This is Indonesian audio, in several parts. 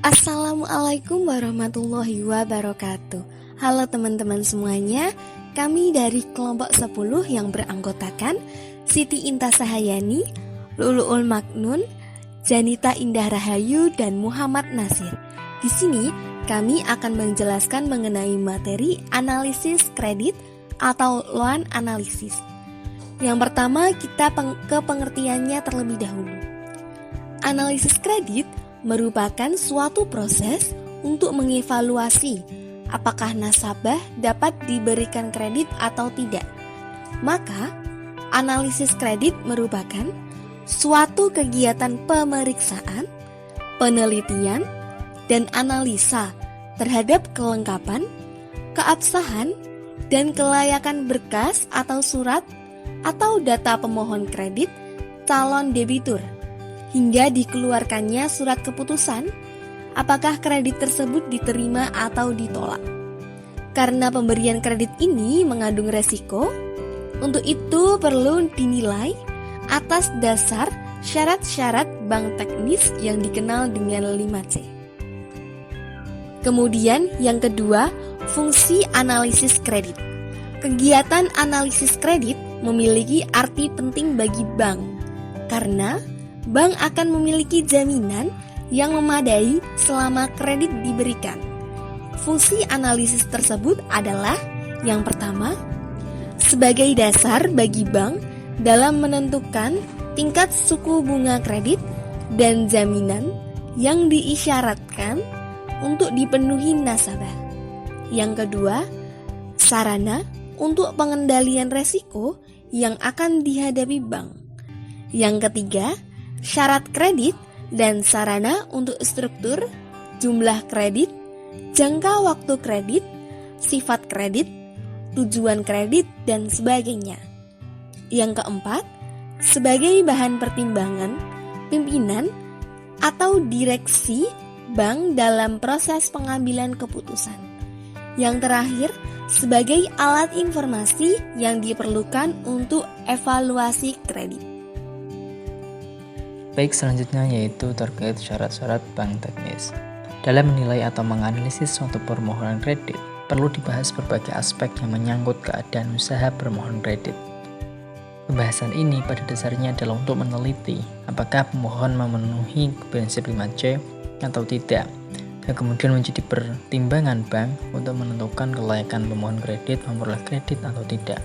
Assalamualaikum warahmatullahi wabarakatuh. Halo teman-teman semuanya, kami dari kelompok 10 yang beranggotakan Siti Intas Sahayani, Luluul Maknun, Janita Indah Rahayu, dan Muhammad Nasir. Di sini kami akan menjelaskan mengenai materi analisis kredit atau loan analisis. Yang pertama kita ke pengertiannya terlebih dahulu. Analisis kredit merupakan suatu proses untuk mengevaluasi apakah nasabah dapat diberikan kredit atau tidak. Maka, analisis kredit merupakan suatu kegiatan pemeriksaan, penelitian, dan analisa terhadap kelengkapan, keabsahan, dan kelayakan berkas atau surat atau data pemohon kredit calon debitur hingga dikeluarkannya surat keputusan apakah kredit tersebut diterima atau ditolak. Karena pemberian kredit ini mengandung resiko, untuk itu perlu dinilai atas dasar syarat-syarat bank teknis yang dikenal dengan 5C. Kemudian yang kedua, fungsi analisis kredit. Kegiatan analisis kredit memiliki arti penting bagi bank, karena bank akan memiliki jaminan yang memadai selama kredit diberikan. Fungsi analisis tersebut adalah yang pertama, sebagai dasar bagi bank dalam menentukan tingkat suku bunga kredit dan jaminan yang diisyaratkan untuk dipenuhi nasabah. Yang kedua, sarana untuk pengendalian resiko yang akan dihadapi bank. Yang ketiga, syarat kredit dan sarana untuk struktur, jumlah kredit, jangka waktu kredit, sifat kredit, tujuan kredit, dan sebagainya. Yang keempat, sebagai bahan pertimbangan pimpinan atau direksi bank dalam proses pengambilan keputusan. Yang terakhir, sebagai alat informasi yang diperlukan untuk evaluasi kredit. Baik, selanjutnya yaitu terkait syarat-syarat bank teknis. Dalam menilai atau menganalisis suatu permohonan kredit, perlu dibahas berbagai aspek yang menyangkut keadaan usaha permohonan kredit. Pembahasan ini pada dasarnya adalah untuk meneliti apakah pemohon memenuhi prinsip 5C atau tidak, dan kemudian menjadi pertimbangan bank untuk menentukan kelayakan pemohon kredit memperoleh kredit atau tidak.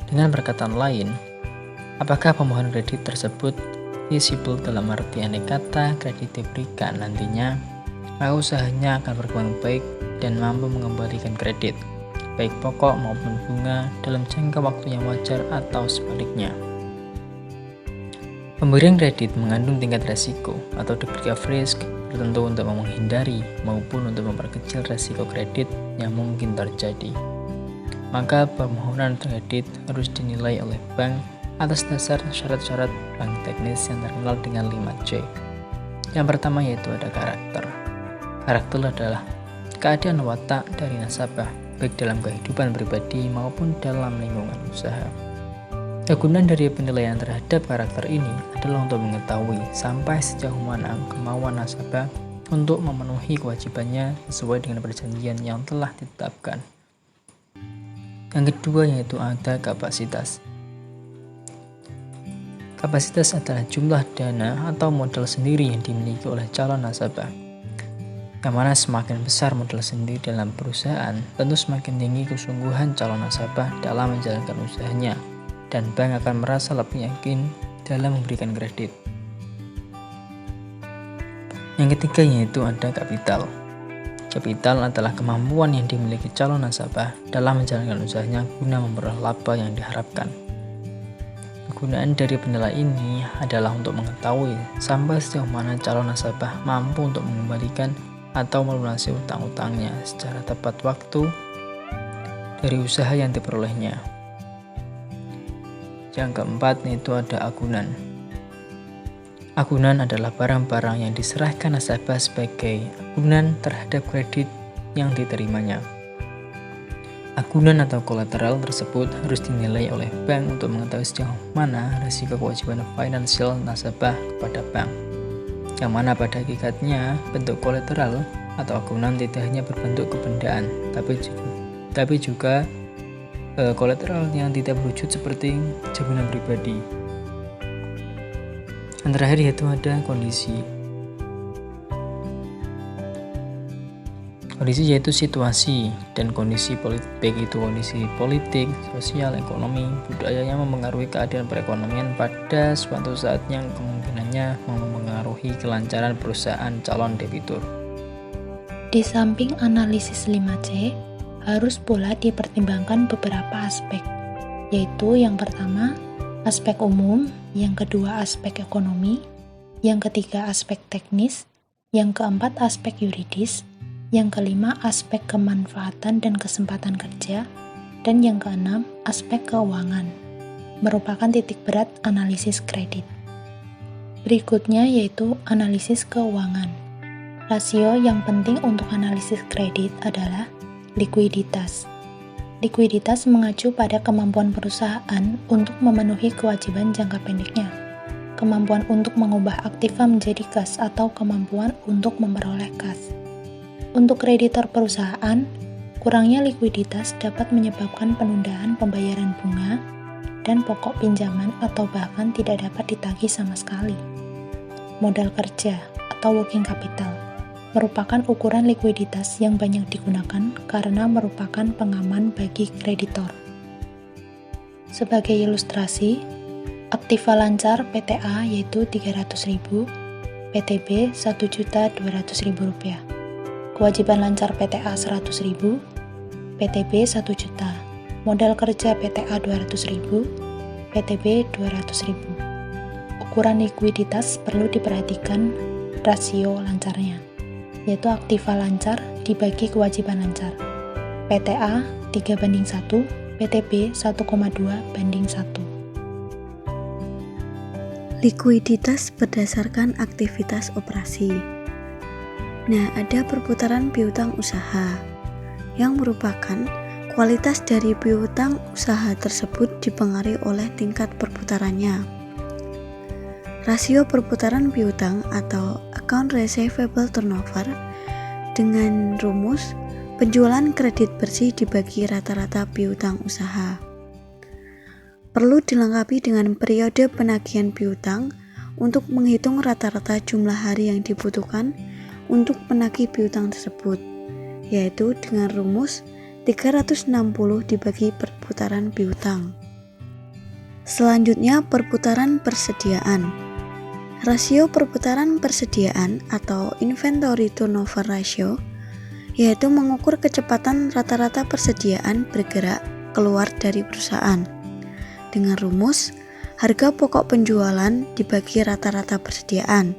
Dengan perkataan lain, apakah pemohon kredit tersebut eligible dalam artian kata kredit diberikan nantinya, maka usahanya akan berkembang baik dan mampu mengembalikan kredit, baik pokok maupun bunga dalam jangka waktu yang wajar atau sebaliknya. Pemberian kredit mengandung tingkat resiko atau degree of risk tertentu untuk menghindari maupun untuk memperkecil resiko kredit yang mungkin terjadi. Maka permohonan kredit harus dinilai oleh bank atas dasar syarat-syarat bank teknis yang terkenal dengan 5C. Yang pertama yaitu ada karakter. Karakter adalah keadaan watak dari nasabah, baik dalam kehidupan pribadi maupun dalam lingkungan usaha. Kegunaan dari penilaian terhadap karakter ini adalah untuk mengetahui sampai sejauh mana kemauan nasabah untuk memenuhi kewajibannya sesuai dengan perjanjian yang telah ditetapkan. Yang kedua yaitu ada kapasitas. Kapasitas adalah jumlah dana atau modal sendiri yang dimiliki oleh calon nasabah. Yang mana semakin besar modal sendiri dalam perusahaan, tentu semakin tinggi kesungguhan calon nasabah dalam menjalankan usahanya, dan bank akan merasa lebih yakin dalam memberikan kredit. Yang ketiga yaitu ada kapital. Kapital adalah kemampuan yang dimiliki calon nasabah dalam menjalankan usahanya guna memperoleh laba yang diharapkan. Kegunaan dari penilaian ini adalah untuk mengetahui sampai sejauh mana calon nasabah mampu untuk mengembalikan atau melunasi utang-utangnya secara tepat waktu dari usaha yang diperolehnya. Yang keempat yaitu ada agunan. Agunan adalah barang-barang yang diserahkan nasabah sebagai agunan terhadap kredit yang diterimanya. Agunan atau kolateral tersebut harus dinilai oleh bank untuk mengetahui sejauh mana risiko kewajiban finansial nasabah kepada bank. yang mana pada hakikatnya bentuk kolateral atau agunan tidak hanya berbentuk kebendaan, tapi juga kolateral yang tidak berwujud seperti jaminan pribadi. Yang terakhir yaitu ada kondisi. Kondisi yaitu situasi dan kondisi politik, baik itu kondisi politik, sosial, ekonomi, budaya yang mempengaruhi keadaan perekonomian pada suatu saat yang kemungkinannya mempengaruhi kelancaran perusahaan calon debitur. Di samping analisis 5C, harus pula dipertimbangkan beberapa aspek, yaitu yang pertama, aspek umum, yang kedua aspek ekonomi, yang ketiga aspek teknis, yang keempat aspek yuridis, yang kelima aspek kemanfaatan dan kesempatan kerja, dan yang keenam aspek keuangan, merupakan titik berat analisis kredit. Berikutnya yaitu analisis keuangan. Rasio yang penting untuk analisis kredit adalah likuiditas. Likuiditas mengacu pada kemampuan perusahaan untuk memenuhi kewajiban jangka pendeknya, kemampuan untuk mengubah aktiva menjadi kas atau kemampuan untuk memperoleh kas. Untuk kreditor perusahaan, kurangnya likuiditas dapat menyebabkan penundaan pembayaran bunga dan pokok pinjaman atau bahkan tidak dapat ditagih sama sekali. Modal kerja atau working capital merupakan ukuran likuiditas yang banyak digunakan karena merupakan pengaman bagi kreditor. Sebagai ilustrasi, aktiva lancar PTA yaitu Rp300.000, PTB Rp1.200.000. Kewajiban lancar PTA Rp100.000, PTB Rp1.000.000, modal kerja PTA Rp200.000, PTB Rp200.000. Ukuran likuiditas perlu diperhatikan rasio lancarnya, yaitu aktiva lancar dibagi kewajiban lancar. PTA 3:1, PTB 1,2:1. Likuiditas berdasarkan aktivitas operasi. Nah, ada perputaran piutang usaha, yang merupakan kualitas dari piutang usaha tersebut dipengaruhi oleh tingkat perputarannya. Rasio perputaran piutang atau account receivable turnover dengan rumus penjualan kredit bersih dibagi rata-rata piutang usaha. Perlu dilengkapi dengan periode penagihan piutang untuk menghitung rata-rata jumlah hari yang dibutuhkan untuk penagih piutang tersebut, yaitu dengan rumus 360 dibagi perputaran piutang. Selanjutnya perputaran persediaan. Rasio perputaran persediaan atau inventory turnover ratio yaitu mengukur kecepatan rata-rata persediaan bergerak keluar dari perusahaan dengan rumus harga pokok penjualan dibagi rata-rata persediaan,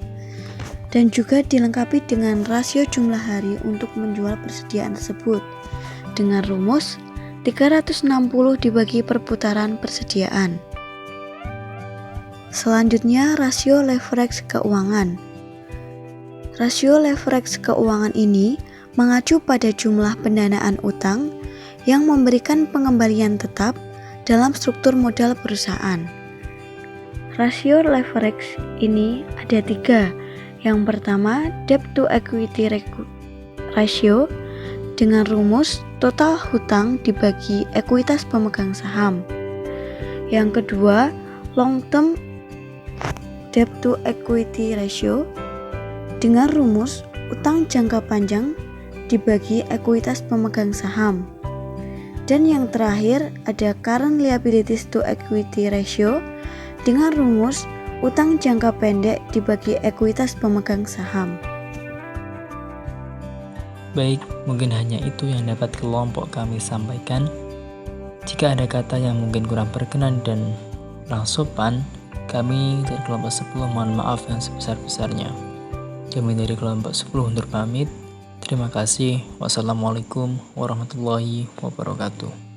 dan juga dilengkapi dengan rasio jumlah hari untuk menjual persediaan tersebut dengan rumus 360 dibagi perputaran persediaan. Selanjutnya rasio leverage keuangan. Rasio leverage keuangan ini mengacu pada jumlah pendanaan utang yang memberikan pengembalian tetap dalam struktur modal perusahaan. Rasio leverage ini ada 3. Yang pertama, debt to equity ratio dengan rumus total hutang dibagi ekuitas pemegang saham. Yang kedua, long term debt to equity ratio dengan rumus utang jangka panjang dibagi ekuitas pemegang saham. Dan yang terakhir ada current liabilities to equity ratio dengan rumus utang jangka pendek dibagi ekuitas pemegang saham. Baik, mungkin hanya itu yang dapat kelompok kami sampaikan. Jika ada kata yang mungkin kurang berkenan dan kurang sopan, kami dari kelompok 10 mohon maaf yang sebesar-besarnya. Kami dari kelompok 10 undur pamit. Terima kasih. Wassalamualaikum warahmatullahi wabarakatuh.